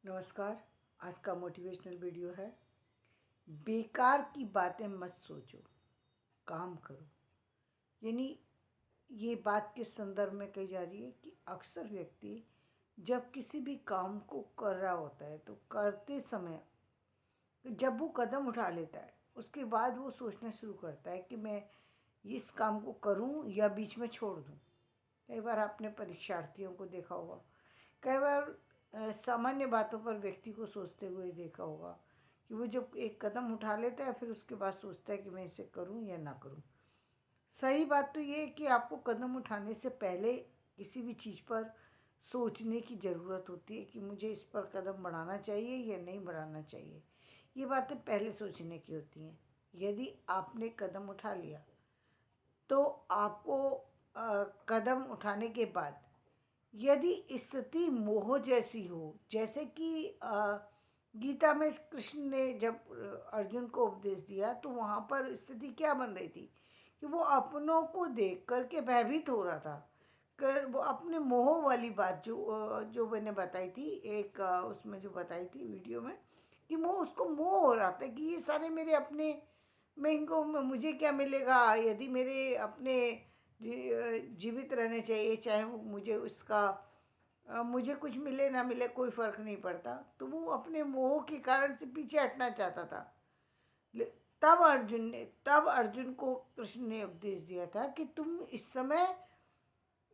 नमस्कार। आज का मोटिवेशनल वीडियो है, बेकार की बातें मत सोचो, काम करो। यानी ये बात के संदर्भ में कही जा रही है कि अक्सर व्यक्ति जब किसी भी काम को कर रहा होता है तो करते समय जब वो कदम उठा लेता है उसके बाद वो सोचना शुरू करता है कि मैं इस काम को करूं या बीच में छोड़ दूं। कई बार आपने परीक्षार्थियों को देखा होगा, कई बार सामान्य बातों पर व्यक्ति को सोचते हुए देखा होगा कि वो जब एक कदम उठा लेता है फिर उसके बाद सोचता है कि मैं इसे करूं या ना करूं। सही बात तो ये है कि आपको कदम उठाने से पहले किसी भी चीज़ पर सोचने की ज़रूरत होती है कि मुझे इस पर कदम बढ़ाना चाहिए या नहीं बढ़ाना चाहिए। ये बातें पहले सोचने की होती हैं। यदि आपने कदम उठा लिया तो आपको कदम उठाने के बाद यदि स्थिति मोह जैसी हो, जैसे कि गीता में कृष्ण ने जब अर्जुन को उपदेश दिया तो वहाँ पर स्थिति क्या बन रही थी कि वो अपनों को देख करके भयभीत हो रहा था। कर वो अपने मोह वाली बात जो मैंने बताई थी, एक उसमें जो बताई थी वीडियो में, कि उसको मोह हो रहा था कि ये सारे मेरे अपने, मैं इनको, मुझे क्या मिलेगा यदि मेरे अपने जीवित रहने चाहिए, चाहे वो मुझे उसका मुझे कुछ मिले ना मिले कोई फ़र्क नहीं पड़ता। तो वो अपने मोह के कारण से पीछे हटना चाहता था। तब अर्जुन को कृष्ण ने उपदेश दिया था कि तुम इस समय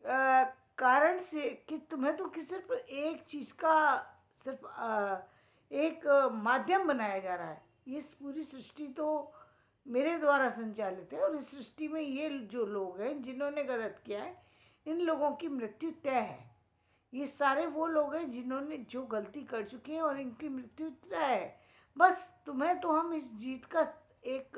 कारण से कि तुम्हें तो कि सिर्फ एक चीज़ का सिर्फ एक माध्यम बनाया जा रहा है। ये पूरी सृष्टि तो मेरे द्वारा संचालित है और इस सृष्टि में ये जो लोग हैं जिन्होंने गलत किया है, इन लोगों की मृत्यु तय है। ये सारे वो लोग हैं जिन्होंने जो गलती कर चुके हैं और इनकी मृत्यु तय है। बस तुम्हें तो हम इस जीत का एक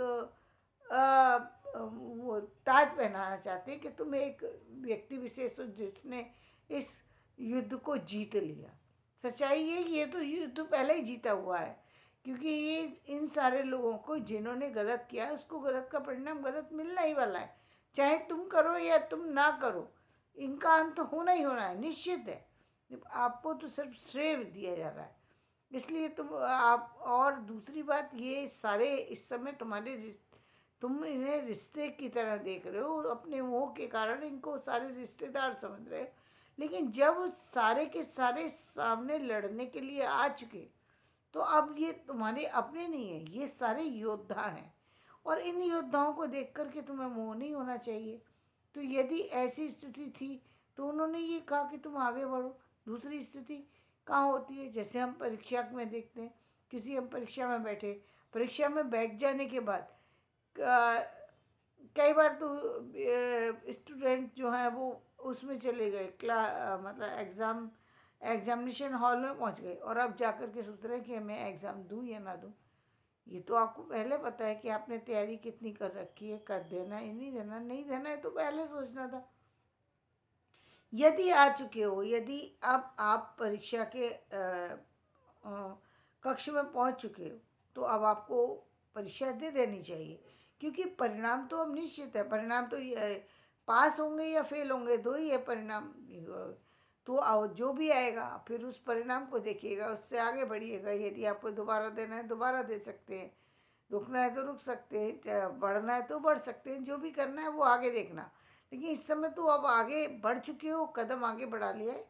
वो ताज पहनाना चाहते हैं कि तुम एक व्यक्ति विशेष हो जिसने इस युद्ध को जीत लिया। सच्चाई ये कि ये तो युद्ध पहले ही जीता हुआ है, क्योंकि ये इन सारे लोगों को जिन्होंने गलत किया है उसको गलत का परिणाम गलत मिलना ही वाला है। चाहे तुम करो या तुम ना करो, इनका अंत होना ही होना है, निश्चित है। आपको तो सिर्फ श्रेय दिया जा रहा है, इसलिए तुम आप, और दूसरी बात, ये सारे इस समय तुम इन्हें रिश्ते की तरह देख रहे हो, अपने मोह के कारण इनको सारे रिश्तेदार समझ रहे हो। लेकिन जब सारे के सारे सामने लड़ने के लिए आ चुके तो अब ये तुम्हारे अपने नहीं है, ये सारे योद्धा हैं। और इन योद्धाओं को देख करके तुम्हें मोह नहीं होना चाहिए। तो यदि ऐसी स्थिति थी तो उन्होंने ये कहा कि तुम आगे बढ़ो। दूसरी स्थिति कहाँ होती है, जैसे हम परीक्षा में देखते हैं, किसी हम परीक्षा में बैठे, परीक्षा में बैठ जाने के बाद कई बार तो स्टूडेंट जो हैं वो उसमें चले गए, मतलब एग्जामिनेशन हॉल में पहुंच गए और अब जाकर के सोच रहे हैं कि मैं एग्ज़ाम दूं या ना दूं। ये तो आपको पहले पता है कि आपने तैयारी कितनी कर रखी है, कर देना है, नहीं देना, नहीं देना है तो पहले सोचना था। यदि आ चुके हो, यदि अब आप परीक्षा के कक्ष में पहुंच चुके हो तो अब आपको परीक्षा दे देनी चाहिए, क्योंकि परिणाम तो अब निश्चित है। परिणाम तो पास होंगे या फेल होंगे, दो ही है परिणाम। तो जो भी आएगा फिर उस परिणाम को देखिएगा, उससे आगे बढ़िएगा। यदि आपको दोबारा देना है दोबारा दे सकते हैं, रुकना है तो रुक सकते हैं, बढ़ना है तो बढ़ सकते हैं, जो भी करना है वो आगे देखना। लेकिन इस समय तो अब आगे बढ़ चुके हो, कदम आगे बढ़ा लिया है,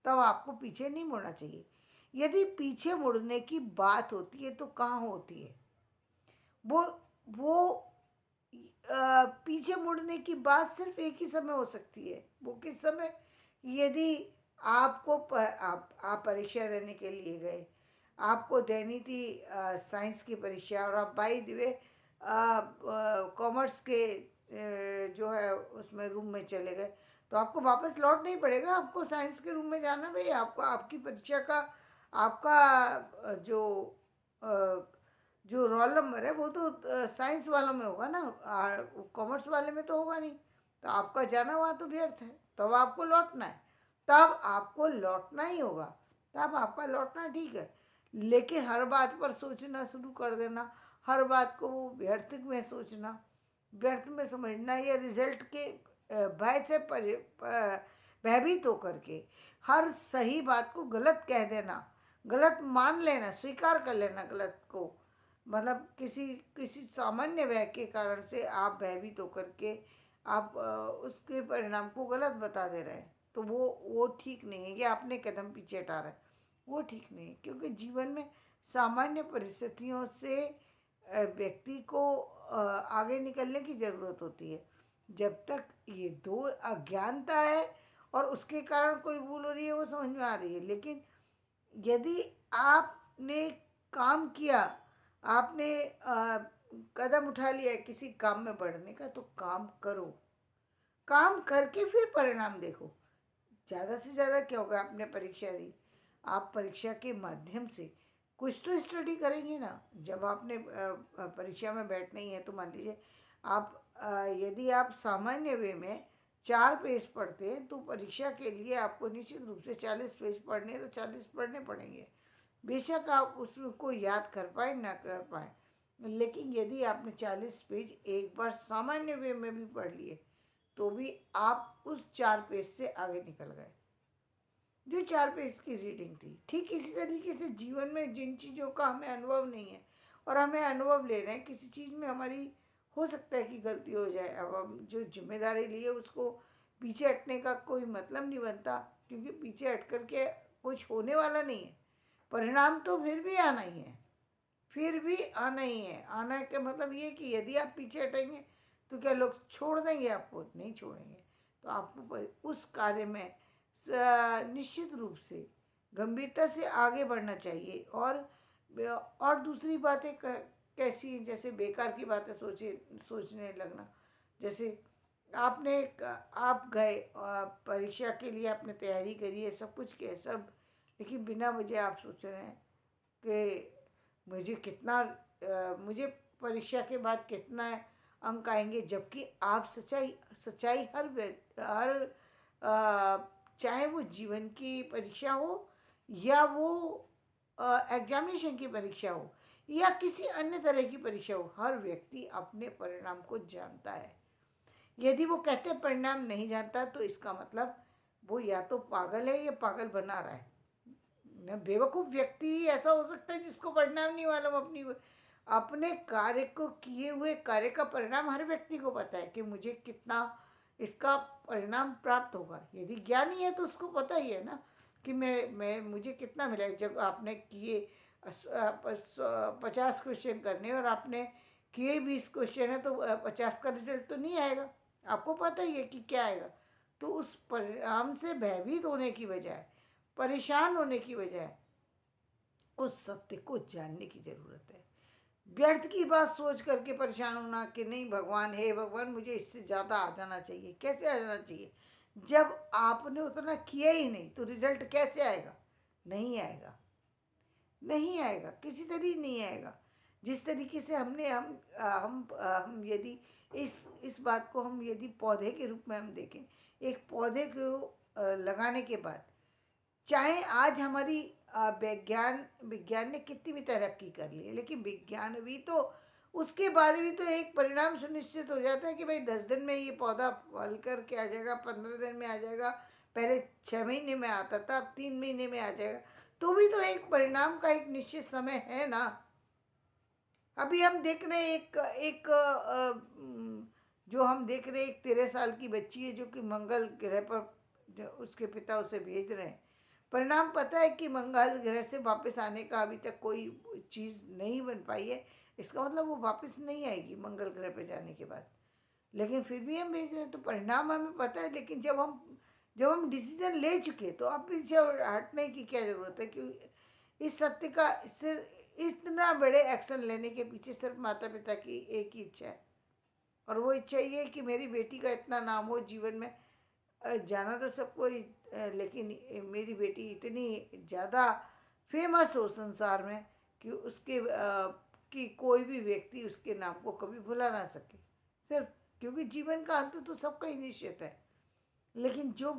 तब आपको पीछे नहीं मुड़ना चाहिए। यदि पीछे मुड़ने की बात होती है तो कहाँ होती है वो वो पीछे मुड़ने की बात सिर्फ एक ही समय हो सकती है। वो किस समय, यदि आप परीक्षा देने के लिए गए, आपको देनी थी साइंस की परीक्षा और आप बाई द वे कॉमर्स के जो है उसमें रूम में चले गए, तो आपको वापस लौट नहीं पड़ेगा, आपको साइंस के रूम में जाना भाई। आपको आपकी परीक्षा का आपका जो रोल नंबर है वो तो साइंस वालों में होगा ना, कॉमर्स वाले में तो होगा नहीं। तो आपका जाना वहाँ तो व्यर्थ है। तब आपको लौटना है, तब आपको लौटना ही होगा, तब आपका लौटना ठीक है। लेकिन हर बात पर सोचना शुरू कर देना, हर बात को व्यर्थ में सोचना, व्यर्थ में समझना, या रिजल्ट के भय से भयभीत होकर के हर सही बात को गलत कह देना, गलत मान लेना, स्वीकार कर लेना गलत को, मतलब किसी किसी सामान्य व्यय के कारण से आप भयभीत होकर के आप उसके परिणाम को गलत बता दे रहे हैं, तो वो ठीक नहीं है। ये आपने कदम पीछे हटा रहा है, वो ठीक नहीं है। क्योंकि जीवन में सामान्य परिस्थितियों से व्यक्ति को आगे निकलने की ज़रूरत होती है। जब तक ये दो अज्ञानता है और उसके कारण कोई भूल हो रही है वो समझ में आ रही है, लेकिन यदि आपने काम किया, आपने कदम उठा लिया किसी काम में बढ़ने का, तो काम करो, काम करके फिर परिणाम देखो। ज़्यादा से ज़्यादा क्या होगा, आपने परीक्षा दी, आप परीक्षा के माध्यम से कुछ तो स्टडी करेंगे ना। जब आपने परीक्षा में बैठना ही है तो मान लीजिए आप यदि आप सामान्य वे में 4 पेज पढ़ते हैं तो परीक्षा के लिए आपको निश्चित रूप से 40 पेज पढ़ने, तो 40 पढ़ने पड़ेंगे। बेशक आप उसको याद कर पाए ना कर पाए, लेकिन यदि आपने 40 पेज एक बार सामान्य वे में भी पढ़ लिए तो भी आप उस 4 पेज से आगे निकल गए, जो 4 पेज की रीडिंग थी। ठीक इसी तरीके से जीवन में जिन चीज़ों का हमें अनुभव नहीं है और हमें अनुभव ले रहे हैं, किसी चीज़ में हमारी हो सकता है कि गलती हो जाए, अब हम जो जिम्मेदारी लिए उसको पीछे हटने का कोई मतलब नहीं बनता, क्योंकि पीछे हट करके कुछ होने वाला नहीं है। परिणाम तो फिर भी आना ही है, फिर भी आना ही है। आना का मतलब ये कि यदि आप पीछे हटेंगे तो क्या लोग छोड़ देंगे आपको? नहीं छोड़ेंगे। तो आपको उस कार्य में निश्चित रूप से गंभीरता से आगे बढ़ना चाहिए। और दूसरी बातें कैसी, जैसे बेकार की बातें सोचने लगना। जैसे आप गए परीक्षा के लिए, आपने तैयारी करी है, सब कुछ किया सब, लेकिन बिना वजह आप सोच रहे हैं कि मुझे परीक्षा के बाद कितना अंक आएंगे, जबकि आप सच्चाई हर चाहे वो जीवन की परीक्षा हो या वो एग्जामिनेशन की परीक्षा हो या किसी अन्य तरह की परीक्षा हो, हर व्यक्ति अपने परिणाम को जानता है। यदि वो कहते परिणाम नहीं जानता तो इसका मतलब वो या तो पागल है या पागल बना रहा है। न बेवकूफ़ व्यक्ति ही ऐसा हो सकता है जिसको परिणाम नहीं मालूम। अपने कार्य को, किए हुए कार्य का परिणाम हर व्यक्ति को पता है कि मुझे कितना इसका परिणाम प्राप्त होगा। यदि ज्ञानी है तो उसको पता ही है ना कि मैं मुझे कितना मिला। जब आपने किए 50 क्वेश्चन करने और आपने किए 20 क्वेश्चन है तो 50 का रिजल्ट तो नहीं आएगा, आपको पता ही है कि क्या आएगा। तो उस परिणाम से भयभीत होने की बजाय, परेशान होने की बजाय उस सत्य को जानने की ज़रूरत है। व्यर्थ की बात सोच करके परेशान होना कि नहीं भगवान, हे भगवान मुझे इससे ज़्यादा आ जाना चाहिए, कैसे आ जाना चाहिए? जब आपने उतना किया ही नहीं तो रिजल्ट कैसे आएगा? नहीं आएगा, नहीं आएगा, किसी तरीके नहीं आएगा। जिस तरीके से हम यदि इस बात को हम यदि पौधे के रूप में हम देखें, एक पौधे को लगाने के बाद, चाहे आज हमारी विज्ञान ने कितनी भी तरक्की कर ली है, लेकिन विज्ञान भी तो उसके बाद भी तो एक परिणाम सुनिश्चित हो जाता है कि भाई 10 दिन में ये पौधा फल कर के आ जाएगा, 15 दिन में आ जाएगा। पहले 6 महीने में आता था, अब 3 महीने में आ जाएगा। तो भी तो एक परिणाम का एक निश्चित समय है ना। अभी हम देख रहे हैं जो हम देख रहे हैं, एक 13 साल की बच्ची है जो कि मंगल ग्रह पर उसके पिता उसे भेज रहे हैं। परिणाम पता है कि मंगल ग्रह से वापस आने का अभी तक कोई चीज़ नहीं बन पाई है। इसका मतलब वो वापस नहीं आएगी मंगल ग्रह पे जाने के बाद, लेकिन फिर भी हम भेज रहे हैं। तो परिणाम हमें पता है, लेकिन जब हम डिसीजन ले चुके तो अब पीछे हटने की क्या ज़रूरत है? क्योंकि इस सत्य का सिर्फ इतना बड़े एक्शन लेने के पीछे सिर्फ माता पिता की एक ही इच्छा है, और वो इच्छा ये है कि मेरी बेटी का इतना नाम हो जीवन में। जाना तो सबको ही, लेकिन मेरी बेटी इतनी ज़्यादा फेमस हो संसार में कि कि कोई भी व्यक्ति उसके नाम को कभी भुला ना सके। सिर्फ क्योंकि जीवन का अंत तो सबका ही निश्चित है, लेकिन जो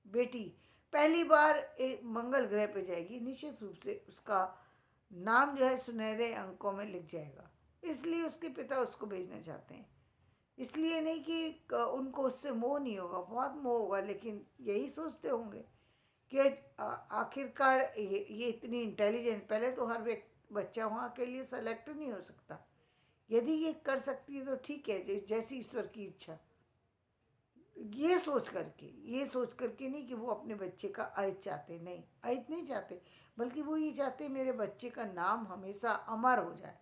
बेटी पहली बार एक मंगल ग्रह पे जाएगी, निश्चित रूप से उसका नाम जो है सुनहरे अंकों में लिख जाएगा। इसलिए उसके पिता उसको भेजना चाहते हैं। इसलिए नहीं कि उनको उससे मोह नहीं होगा, बहुत मोह होगा, लेकिन यही सोचते होंगे कि आखिरकार ये इतनी इंटेलिजेंट, पहले तो हर बच्चा वहाँ के लिए सेलेक्ट नहीं हो सकता। यदि ये कर सकती है तो ठीक है, जैसी ईश्वर की इच्छा। ये सोच करके नहीं कि वो अपने बच्चे का अहित चाहते, नहीं, अहित नहीं चाहते, बल्कि वो ये चाहते मेरे बच्चे का नाम हमेशा अमर हो जाए,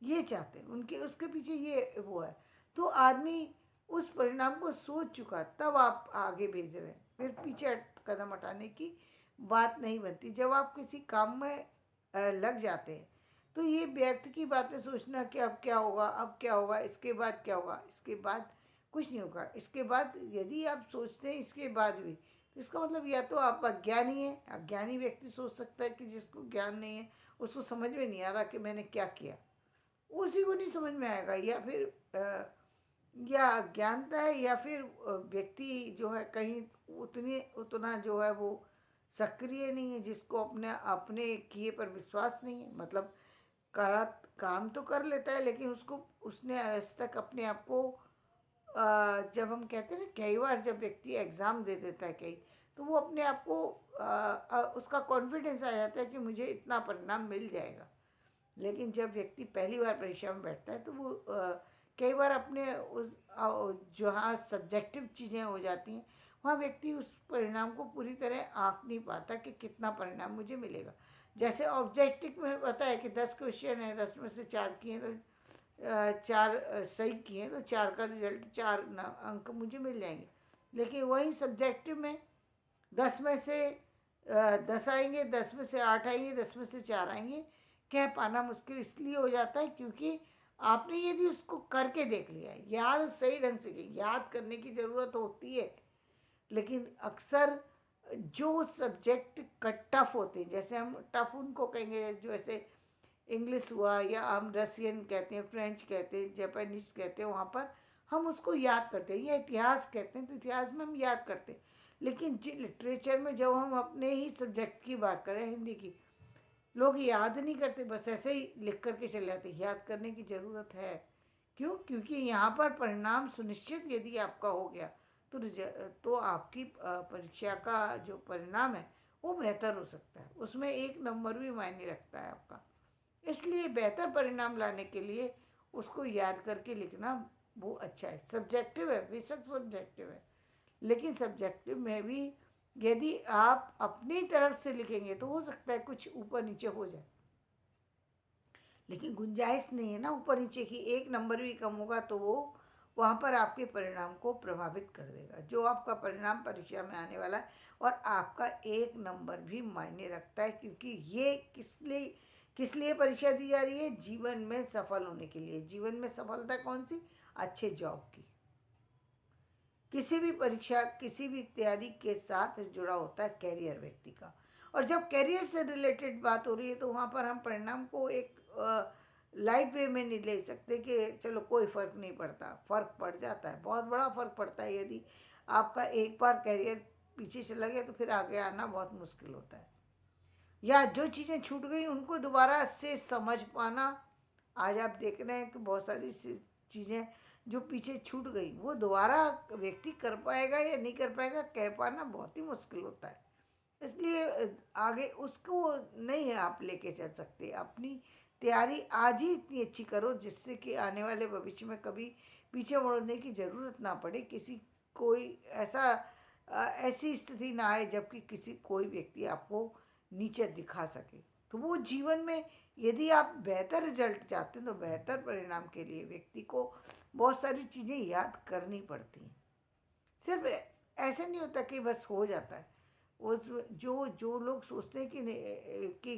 ये चाहते हैं। उनके उसके पीछे ये वो है। तो आदमी उस परिणाम को सोच चुका, तब आप आगे भेज रहे हैं, फिर पीछे कदम हटाने की बात नहीं बनती। जब आप किसी काम में लग जाते हैं तो ये व्यर्थ की बातें सोचना कि अब क्या होगा, अब क्या होगा, इसके बाद क्या होगा, इसके बाद कुछ नहीं होगा। इसके बाद यदि आप सोचते हैं इसके बाद भी, तो इसका मतलब या तो आप अज्ञानी हैं। अज्ञानी व्यक्ति सोच सकता है कि जिसको ज्ञान नहीं है उसको समझ में नहीं आ रहा कि मैंने क्या किया, उसी को नहीं समझ में आएगा। या फिर या अज्ञानता है, या फिर व्यक्ति जो है कहीं उतना जो है वो सक्रिय नहीं है, जिसको अपने अपने किए पर विश्वास नहीं है। मतलब करा काम तो कर लेता है, लेकिन उसने आज तक अपने आप को जब हम कहते हैं ना, कई बार जब व्यक्ति एग्ज़ाम दे देता है कई, तो वो अपने आप को उसका कॉन्फिडेंस आ जाता है कि मुझे इतना परिणाम मिल जाएगा। लेकिन जब व्यक्ति पहली बार परीक्षा में बैठता है तो वो कई बार अपने जहाँ सब्जेक्टिव चीज़ें हो जाती हैं, वहाँ व्यक्ति उस परिणाम को पूरी तरह आँक नहीं पाता कि कितना परिणाम मुझे मिलेगा। जैसे ऑब्जेक्टिव में पता है कि 10 क्वेश्चन है, 10 में से 4 किए तो 4 सही किए तो 4 का रिजल्ट 4 अंक मुझे मिल जाएंगे। लेकिन वही सब्जेक्टिव में 10 में से 10 आएंगे, 10 में से 8 आएंगे, 10 में से 4 आएंगे। कह पाना मुश्किल इसलिए हो जाता है क्योंकि आपने यदि उसको करके देख लिया है, याद सही ढंग से की, याद करने की ज़रूरत होती है। लेकिन अक्सर जो सब्जेक्ट टफ होते हैं, जैसे हम टफ उनको कहेंगे जो ऐसे इंग्लिश हुआ, या हम रसियन कहते हैं, फ्रेंच कहते हैं, जापानीज कहते हैं, वहाँ पर हम उसको याद करते हैं। या इतिहास कहते हैं तो इतिहास में हम याद करते हैं। लेकिन लिटरेचर में जब हम अपने ही सब्जेक्ट की बात करें, हिंदी की, लोग याद नहीं करते, बस ऐसे ही लिख करके चले जाते। याद करने की ज़रूरत है। क्यों? क्योंकि यहाँ पर परिणाम सुनिश्चित यदि आपका हो गया तो तो आपकी परीक्षा का जो परिणाम है वो बेहतर हो सकता है, उसमें 1 नंबर भी मायने रखता है आपका। इसलिए बेहतर परिणाम लाने के लिए उसको याद करके लिखना वो अच्छा है। सब्जेक्टिव है, बेशक सब्जेक्टिव है, लेकिन सब्जेक्टिव में भी यदि आप अपनी तरफ से लिखेंगे तो हो सकता है कुछ ऊपर नीचे हो जाए, लेकिन गुंजाइश नहीं है ना ऊपर नीचे की। 1 नंबर भी कम होगा तो वो वहाँ पर आपके परिणाम को प्रभावित कर देगा। जो आपका परिणाम परीक्षा में आने वाला है, और आपका 1 नंबर भी मायने रखता है, क्योंकि ये किस लिए परीक्षा दी जा रही है? जीवन में सफल होने के लिए। जीवन में सफलता कौन सी? अच्छे जॉब की। किसी भी परीक्षा, किसी भी तैयारी के साथ जुड़ा होता है कैरियर व्यक्ति का। और जब कैरियर से रिलेटेड बात हो रही है तो वहाँ पर हम परिणाम को एक लाइट वे में नहीं ले सकते कि चलो कोई फ़र्क नहीं पड़ता। फ़र्क पड़ जाता है, बहुत बड़ा फ़र्क पड़ता है। यदि आपका एक बार कैरियर पीछे चला गया तो फिर आगे आना बहुत मुश्किल होता है। या जो चीज़ें छूट गई उनको दोबारा से समझ पाना। आज आप देख रहे हैं कि बहुत सारी चीज़ें जो पीछे छूट गई वो दोबारा व्यक्ति कर पाएगा या नहीं कर पाएगा, कह पाना बहुत ही मुश्किल होता है। इसलिए आगे उसको नहीं है आप लेके चल सकते। अपनी तैयारी आज ही इतनी अच्छी करो जिससे कि आने वाले भविष्य में कभी पीछे मुड़ने की ज़रूरत ना पड़े। किसी कोई ऐसी स्थिति ना आए जबकि कोई व्यक्ति आपको नीचे दिखा सके। तो वो जीवन में यदि आप बेहतर रिजल्ट चाहते हैं तो बेहतर परिणाम के लिए व्यक्ति को बहुत सारी चीज़ें याद करनी पड़ती हैं। सिर्फ ऐसे नहीं होता कि बस हो जाता है। उस जो जो लोग सोचते हैं कि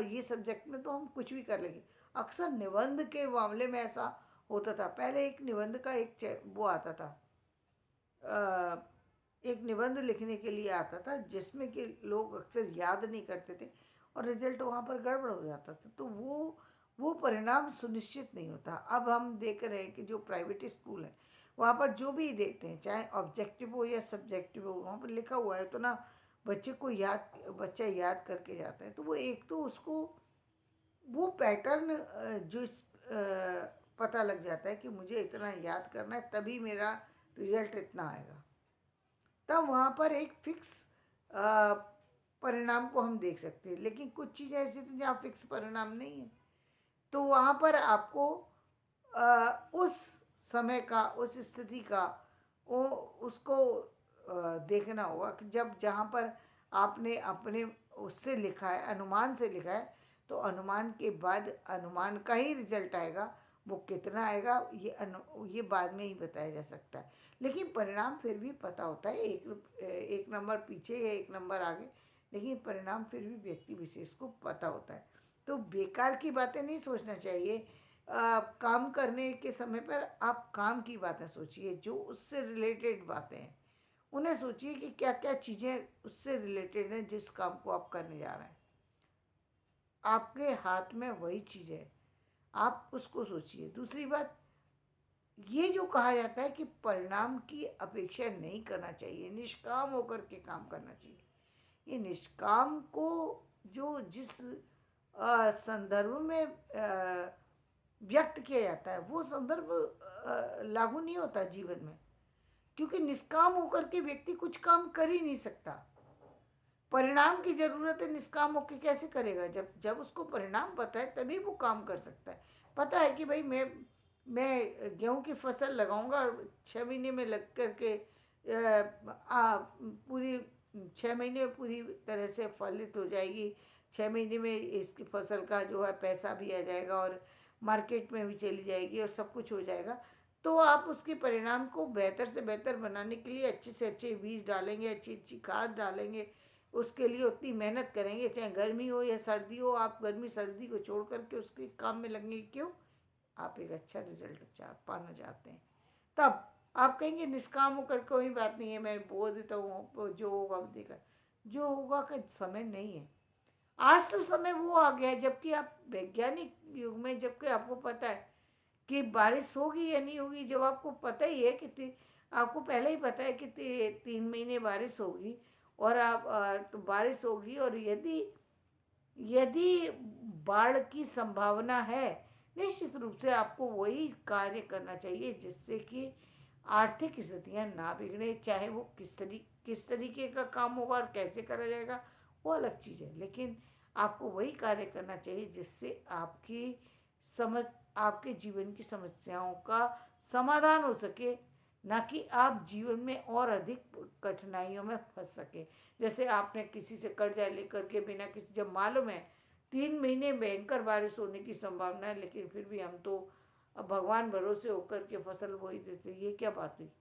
ये सब्जेक्ट में तो हम कुछ भी कर लेंगे। अक्सर निबंध के मामले में ऐसा होता था। पहले एक निबंध का वो आता था, एक निबंध लिखने के लिए आता था जिसमें कि लोग अक्सर याद नहीं करते थे और रिजल्ट वहाँ पर गड़बड़ हो जाता था। तो वो परिणाम सुनिश्चित नहीं होता। अब हम देख रहे हैं कि जो प्राइवेट स्कूल है वहाँ पर जो भी देते हैं, चाहे ऑब्जेक्टिव हो या सब्जेक्टिव हो, वहाँ पर लिखा हुआ है तो ना बच्चा याद करके जाता है। तो वो एक तो उसको वो पैटर्न पता लग जाता है कि मुझे इतना याद करना है तभी मेरा रिजल्ट इतना आएगा। तब वहाँ पर एक फिक्स परिणाम को हम देख सकते हैं, लेकिन कुछ चीज़ें ऐसी थी जहाँ फिक्स परिणाम नहीं है, तो वहाँ पर आपको उस समय का, उस स्थिति का वो उसको देखना होगा कि जब जहाँ पर आपने अपने उससे लिखा है, अनुमान से लिखा है, तो अनुमान के बाद अनुमान का ही रिजल्ट आएगा। वो कितना आएगा ये बाद में ही बताया जा सकता है, लेकिन परिणाम फिर भी पता होता है, एक नंबर पीछे या एक नंबर आगे, लेकिन परिणाम फिर भी व्यक्ति विशेष को पता होता है। तो बेकार की बातें नहीं सोचना चाहिए। काम करने के समय पर आप काम की बातें सोचिए, जो उससे रिलेटेड बातें हैं उन्हें सोचिए कि क्या क्या चीज़ें उससे रिलेटेड हैं जिस काम को आप करने जा रहे हैं। आपके हाथ में वही चीज़ है, आप उसको सोचिए। दूसरी बात, ये जो कहा जाता है कि परिणाम की अपेक्षा नहीं करना चाहिए, निष्काम होकर के काम करना चाहिए, ये निष्काम को जो जिस संदर्भ में व्यक्त किया जाता है वो संदर्भ लागू नहीं होता जीवन में, क्योंकि निष्काम होकर के व्यक्ति कुछ काम कर ही नहीं सकता। परिणाम की जरूरत है, निष्काम होकर कैसे करेगा? जब जब उसको परिणाम पता है तभी वो काम कर सकता है। पता है कि भाई मैं गेहूं की फसल लगाऊंगा और 6 महीने में लग करके पूरी 6 महीने में पूरी तरह से फलित हो जाएगी। 6 महीने में इसकी फसल का जो है पैसा भी आ जाएगा और मार्केट में भी चली जाएगी और सब कुछ हो जाएगा। तो आप उसके परिणाम को बेहतर से बेहतर बनाने के लिए अच्छे से अच्छे बीज डालेंगे, अच्छी अच्छी खाद डालेंगे, उसके लिए उतनी मेहनत करेंगे, चाहे गर्मी हो या सर्दी हो। आप गर्मी सर्दी को छोड़ करके उसके काम में लगेंगे। क्यों? आप एक अच्छा रिजल्ट पाना चाहते हैं। तब आप कहेंगे निष्काम होकर कोई बात नहीं है, मैं बोल देता हूँ, जो होगा देखा। जो होगा का समय नहीं है। आज तो समय वो आ गया है जबकि आप वैज्ञानिक युग में, जबकि आपको पता है कि बारिश होगी या नहीं होगी, जब आपको पता ही है कि आपको पहले ही पता है कि 3 महीने बारिश होगी और आप तो बारिश होगी, और यदि यदि बाढ़ की संभावना है, निश्चित रूप से आपको वही कार्य करना चाहिए जिससे कि आर्थिक स्थितियां ना बिगड़े। चाहे वो किस तरीके का काम होगा और कैसे करा जाएगा वो अलग चीज़ है, लेकिन आपको वही कार्य करना चाहिए जिससे समझ आपके जीवन की समस्याओं का समाधान हो सके, ना कि आप जीवन में और अधिक कठिनाइयों में फंस सके। जैसे आपने किसी से कर्जा लेकर के बिना किसी, जब मालूम है 3 महीने भयंकर बारिश होने की संभावना है, लेकिन फिर भी हम तो अब भगवान भरोसे होकर के फसल बोई देते, ये क्या बात हुई?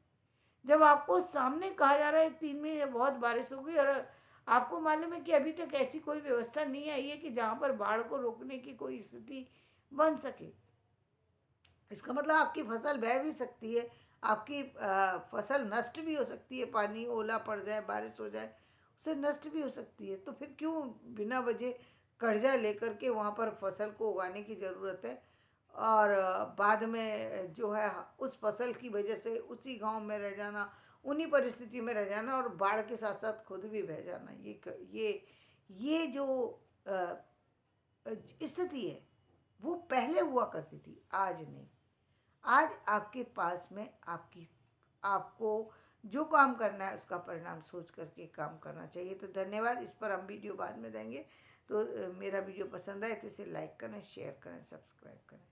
जब आपको सामने कहा जा रहा है 3 महीने बहुत बारिश होगी और आपको मालूम है कि अभी तक ऐसी कोई व्यवस्था नहीं आई है कि जहाँ पर बाढ़ को रोकने की कोई स्थिति बन सके। इसका मतलब आपकी फसल बह भी सकती है, आपकी फसल नष्ट भी हो सकती है, पानी ओला पड़ जाए, बारिश हो जाए, उससे नष्ट भी हो सकती है। तो फिर क्यों बिना वजह कर्जा लेकर के वहाँ पर फसल को उगाने की ज़रूरत है, और बाद में जो है उस फसल की वजह से उसी गांव में रह जाना, उन्हीं परिस्थिति में रह जाना और बाढ़ के साथ साथ खुद भी बह जाना। ये जो स्थिति है वो पहले हुआ करती थी, आज नहीं। आज आपके पास में आपको जो काम करना है उसका परिणाम सोच करके काम करना चाहिए। तो धन्यवाद। इस पर हम वीडियो बाद में देंगे। तो मेरा वीडियो पसंद आए तो इसे लाइक करें, शेयर करें, सब्सक्राइब करें।